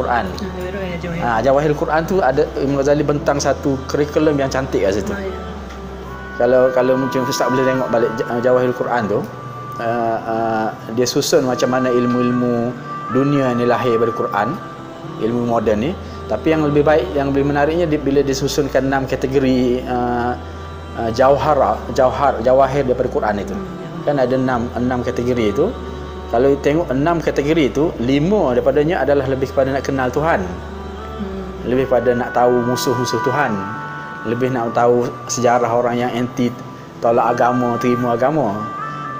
Quran. Jawahirul Quran tu ada Imam Ghazali bentang satu kurikulum yang cantik kat situ. Kalau mungkin Ustaz boleh tengok balik Jawahirul Quran tu, dia susun macam mana ilmu-ilmu dunia ni lahir dari Quran, ilmu moden ni. Tapi yang lebih baik, yang lebih menariknya bila disusunkan 6 kategori jawahir daripada Quran itu. Kan ada 6 kategori itu. Kalau tengok 6 kategori itu, 5 daripadanya adalah lebih kepada nak kenal Tuhan. Lebih pada nak tahu musuh-musuh Tuhan. Lebih nak tahu sejarah orang yang anti tolak agama, terima agama.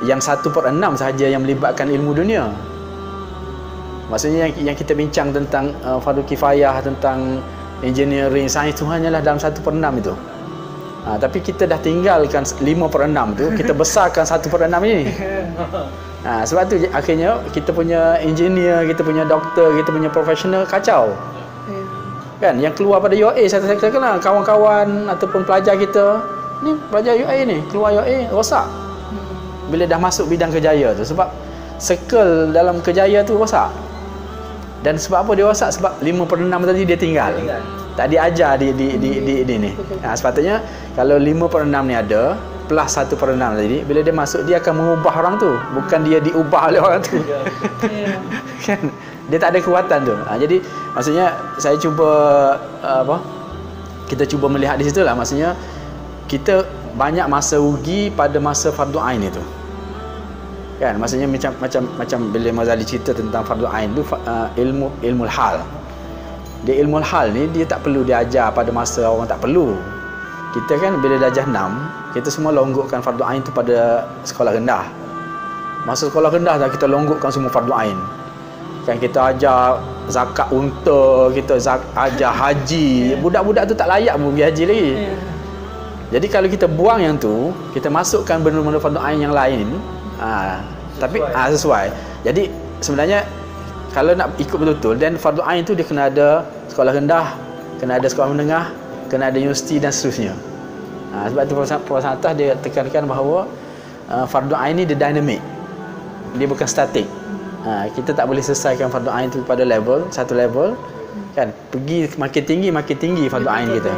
Yang 1/6 sahaja yang melibatkan ilmu dunia. Maksudnya yang kita bincang tentang fardu kifayah, tentang engineering, sains tu hanyalah dalam 1/6 itu. Tapi kita dah tinggalkan 5/6 tu, kita besarkan 1/6 ini. Sebab tu akhirnya kita punya engineer, kita punya doktor, kita punya profesional kacau. Kan yang keluar pada UAE, saya kenal kawan-kawan ataupun pelajar kita, ni pelajar UAE ni, keluar UAE rosak. Bila dah masuk bidang kejaya tu, sebab circle dalam kejaya tu rosak. Dan sebab apa dia rosak? Sebab 5/6 tadi dia tinggal. Tak diajar di ni. Sepatutnya kalau 5/6 ni ada plus 1/6 tadi, bila dia masuk dia akan mengubah orang tu, bukan dia diubah oleh orang tu. Kan dia tak ada kekuatan tu. Jadi maksudnya saya cuba kita cuba melihat di situ lah, maksudnya kita banyak masa rugi pada masa fardu ain itu. Kan maksudnya macam bila Mazali cerita tentang fardu ain tu, ilmu hal. Dia ilmu hal ni dia tak perlu diajar pada masa orang tak perlu. Kita kan bila darjah 6, kita semua longgokkan fardu ain tu pada sekolah rendah. Masa sekolah rendah dah kita longgokkan semua fardu ain. Kan kita ajar zakat unta, kita ajar haji. Budak-budak tu tak layak pun pergi haji lagi. Jadi kalau kita buang yang tu, kita masukkan benda-benda fardu ain yang lain, tapi sesuai. Jadi sebenarnya kalau nak ikut betul-betul, dan fardu ain tu dia kena ada sekolah rendah, kena ada sekolah menengah, kena ada universiti dan seterusnya. Sebab tu Profesor atas dia tekankan bahawa fardu ain ni dia dinamik. Dia bukan statik. Kita tak boleh selesaikan fardu ain tu pada satu level kan. Pergi makin tinggi fardu ain kita.